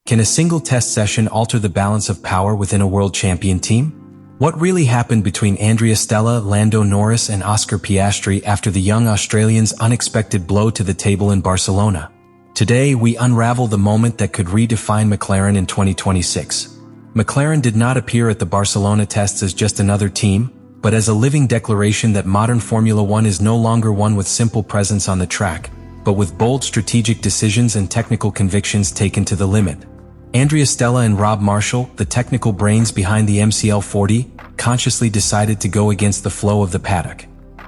Can a single test session alter the balance of power within a world champion team? What really happened between Andrea Stella, Lando Norris, and Oscar Piastri after the young Australian's unexpected blow to the table in Barcelona? Today, we unravel the moment that could redefine McLaren in 2026. McLaren did not appear at the Barcelona tests as just another team, but as a living declaration that modern Formula One is no longer one with simple presence on the track, but with bold strategic decisions and technical convictions taken to the limit. Andrea Stella and Rob Marshall, the technical brains behind the MCL40, consciously decided to go against the flow of the paddock.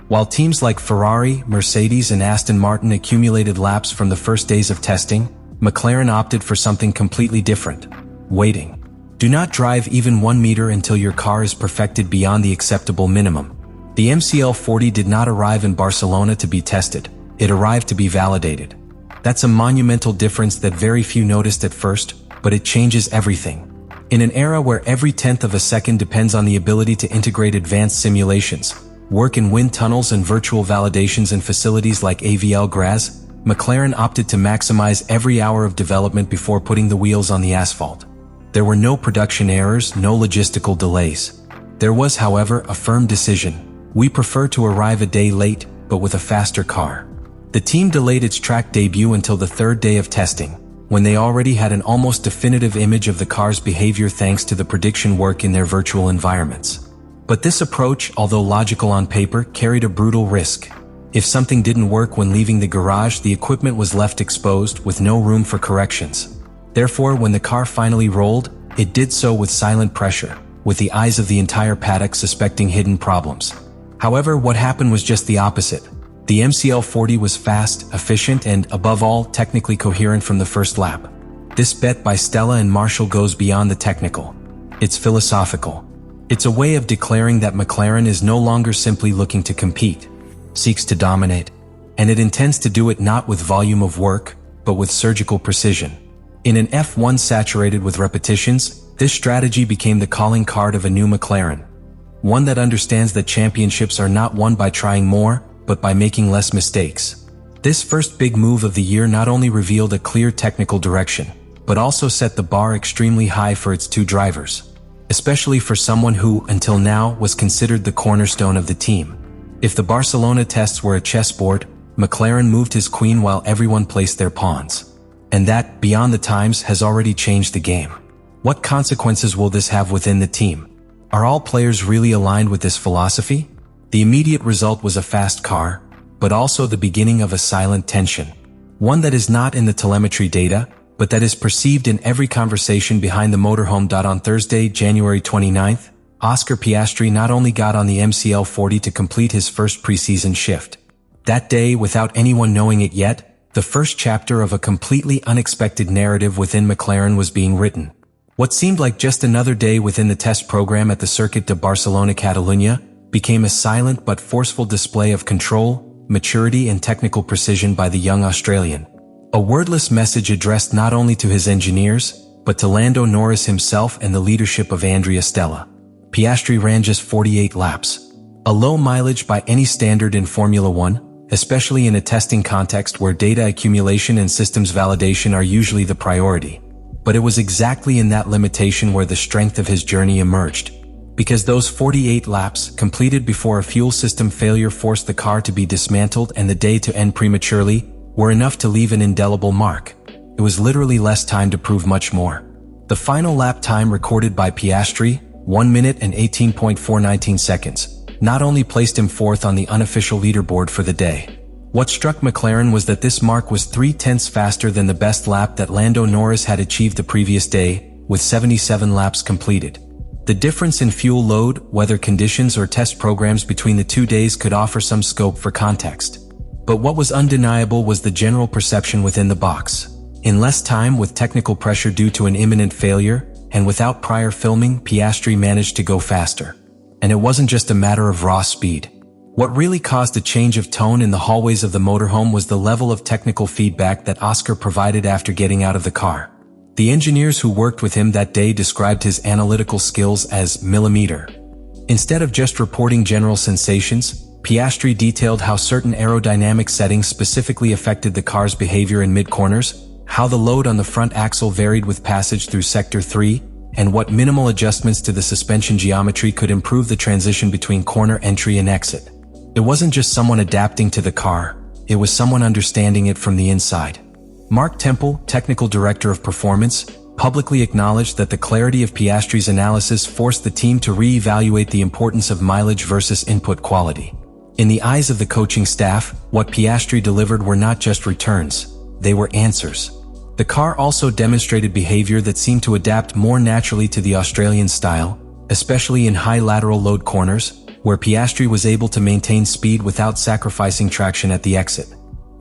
While teams like Ferrari, Mercedes, and Aston Martin accumulated laps from the first days of testing, McLaren opted for something completely different: waiting. Do not drive even 1 meter until your car is perfected beyond the acceptable minimum. The MCL40 did not arrive in Barcelona to be tested, it arrived to be validated. That's a monumental difference that very few noticed at first, but it changes everything. In an era where every tenth of a second depends on the ability to integrate advanced simulations, work in wind tunnels and virtual validations in facilities like AVL Graz, McLaren opted to maximize every hour of development before putting the wheels on the asphalt. There were no production errors, no logistical delays. There was, however, a firm decision: we prefer to arrive a day late, but with a faster car. The team delayed its track debut until the third day of testing, when they already had an almost definitive image of the car's behavior thanks to the prediction work in their virtual environments. But this approach, although logical on paper, carried a brutal risk. If something didn't work when leaving the garage, the equipment was left exposed with no room for corrections. Therefore, when the car finally rolled, it did so with silent pressure, with the eyes of the entire paddock suspecting hidden problems. However, what happened was just the opposite. The MCL40 was fast, efficient, and, above all, technically coherent from the first lap. This bet by Stella and Marshall goes beyond the technical. It's philosophical. It's a way of declaring that McLaren is no longer simply looking to compete, seeks to dominate, and it intends to do it not with volume of work, but with surgical precision. In an F1 saturated with repetitions, this strategy became the calling card of a new McLaren. One that understands that championships are not won by trying more, but by making less mistakes. This first big move of the year not only revealed a clear technical direction, but also set the bar extremely high for its two drivers, especially for someone who, until now, was considered the cornerstone of the team. If the Barcelona tests were a chessboard, McLaren moved his queen while everyone placed their pawns. And that, beyond the times, has already changed the game. What consequences will this have within the team? Are all players really aligned with this philosophy? The immediate result was a fast car, but also the beginning of a silent tension. One that is not in the telemetry data, but that is perceived in every conversation behind the motorhome. On Thursday, January 29th, Oscar Piastri not only got on the MCL40 to complete his first preseason shift. That day, without anyone knowing it yet, the first chapter of a completely unexpected narrative within McLaren was being written. What seemed like just another day within the test program at the Circuit de Barcelona Catalunya became a silent but forceful display of control, maturity, and technical precision by the young Australian. A wordless message addressed not only to his engineers, but to Lando Norris himself and the leadership of Andrea Stella. Piastri ran just 48 laps. A low mileage by any standard in Formula One, especially in a testing context where data accumulation and systems validation are usually the priority. But it was exactly in that limitation where the strength of his journey emerged. Because those 48 laps, completed before a fuel system failure forced the car to be dismantled and the day to end prematurely, were enough to leave an indelible mark. It was literally less time to prove much more. The final lap time recorded by Piastri, 1 minute and 18.419 seconds, not only placed him fourth on the unofficial leaderboard for the day. What struck McLaren was that this mark was 0.3 faster than the best lap that Lando Norris had achieved the previous day, with 77 laps completed. The difference in fuel load, weather conditions, or test programs between the 2 days could offer some scope for context. But what was undeniable was the general perception within the box. In less time, with technical pressure due to an imminent failure, and without prior filming, Piastri managed to go faster. And it wasn't just a matter of raw speed. What really caused a change of tone in the hallways of the motorhome was the level of technical feedback that Oscar provided after getting out of the car. The engineers who worked with him that day described his analytical skills as millimeter. Instead of just reporting general sensations, Piastri detailed how certain aerodynamic settings specifically affected the car's behavior in mid-corners, how the load on the front axle varied with passage through Sector 3, and what minimal adjustments to the suspension geometry could improve the transition between corner entry and exit. It wasn't just someone adapting to the car, it was someone understanding it from the inside. Mark Temple, technical director of performance, publicly acknowledged that the clarity of Piastri's analysis forced the team to re-evaluate the importance of mileage versus input quality. In the eyes of the coaching staff, what Piastri delivered were not just returns, they were answers. The car also demonstrated behavior that seemed to adapt more naturally to the Australian style, especially in high lateral load corners, where Piastri was able to maintain speed without sacrificing traction at the exit.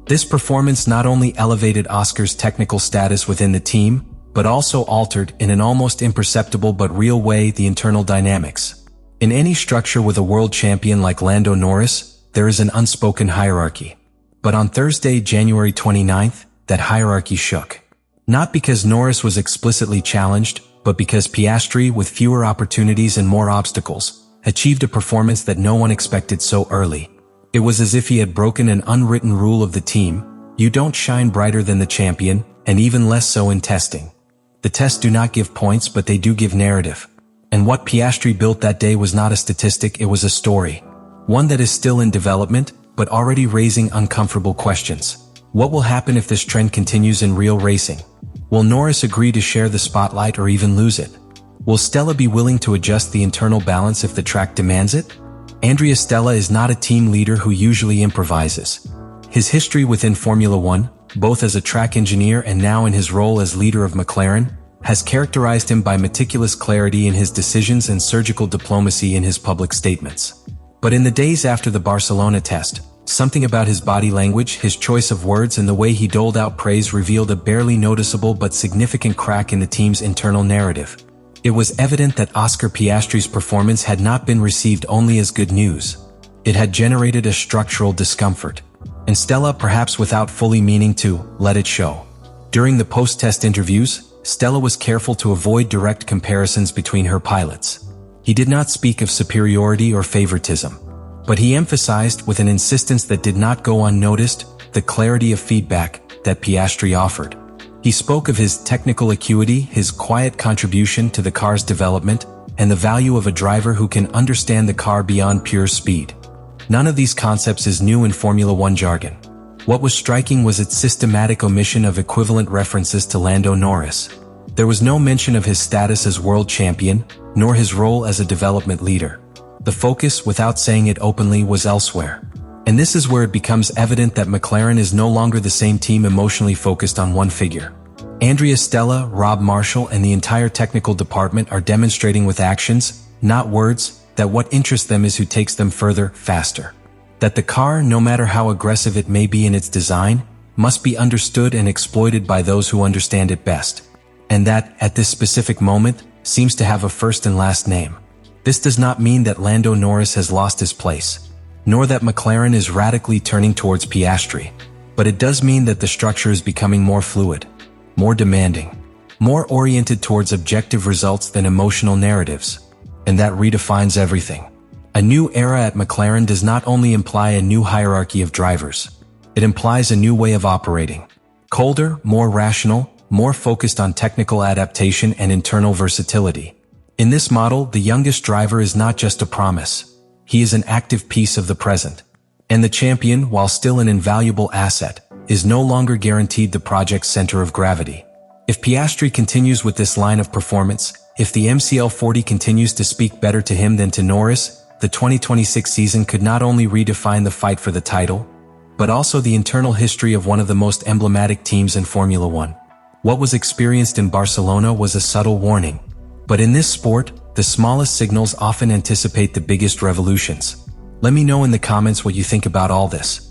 This performance not only elevated Oscar's technical status within the team, but also altered, in an almost imperceptible but real way, the internal dynamics. In any structure with a world champion like Lando Norris, there is an unspoken hierarchy. But on Thursday, January 29th, that hierarchy shook. Not because Norris was explicitly challenged, but because Piastri, with fewer opportunities and more obstacles, achieved a performance that no one expected so early. It was as if he had broken an unwritten rule of the team: you don't shine brighter than the champion, and even less so in testing. The tests do not give points, but they do give narrative. And what Piastri built that day was not a statistic, it was a story. One that is still in development, but already raising uncomfortable questions. What will happen if this trend continues in real racing? Will Norris agree to share the spotlight or even lose it? Will Stella be willing to adjust the internal balance if the track demands it? Andrea Stella is not a team leader who usually improvises. His history within Formula One, both as a track engineer and now in his role as leader of McLaren, has characterized him by meticulous clarity in his decisions and surgical diplomacy in his public statements. But in the days after the Barcelona test, something about his body language, his choice of words, and the way he doled out praise revealed a barely noticeable but significant crack in the team's internal narrative. It was evident that Oscar Piastri's performance had not been received only as good news. It had generated a structural discomfort. And Stella, perhaps without fully meaning to, let it show. During the post-test interviews, Stella was careful to avoid direct comparisons between her pilots. He did not speak of superiority or favoritism. But he emphasized, with an insistence that did not go unnoticed, the clarity of feedback that Piastri offered. He spoke of his technical acuity, his quiet contribution to the car's development, and the value of a driver who can understand the car beyond pure speed. None of these concepts is new in Formula One jargon. What was striking was its systematic omission of equivalent references to Lando Norris. There was no mention of his status as world champion, nor his role as a development leader. The focus, without saying it openly, was elsewhere. And this is where it becomes evident that McLaren is no longer the same team emotionally focused on one figure. Andrea Stella, Rob Marshall, and the entire technical department are demonstrating with actions, not words, that what interests them is who takes them further, faster. That the car, no matter how aggressive it may be in its design, must be understood and exploited by those who understand it best. And that, at this specific moment, seems to have a first and last name. This does not mean that Lando Norris has lost his place, nor that McLaren is radically turning towards Piastri. But it does mean that the structure is becoming more fluid, more demanding, more oriented towards objective results than emotional narratives. And that redefines everything. A new era at McLaren does not only imply a new hierarchy of drivers. It implies a new way of operating. Colder, more rational, more focused on technical adaptation and internal versatility. In this model, the youngest driver is not just a promise. He is an active piece of the present. And the champion, while still an invaluable asset, is no longer guaranteed the project's center of gravity. If Piastri continues with this line of performance, if the MCL40 continues to speak better to him than to Norris, the 2026 season could not only redefine the fight for the title, but also the internal history of one of the most emblematic teams in Formula One. What was experienced in Barcelona was a subtle warning. But in this sport, the smallest signals often anticipate the biggest revolutions. Let me know in the comments what you think about all this.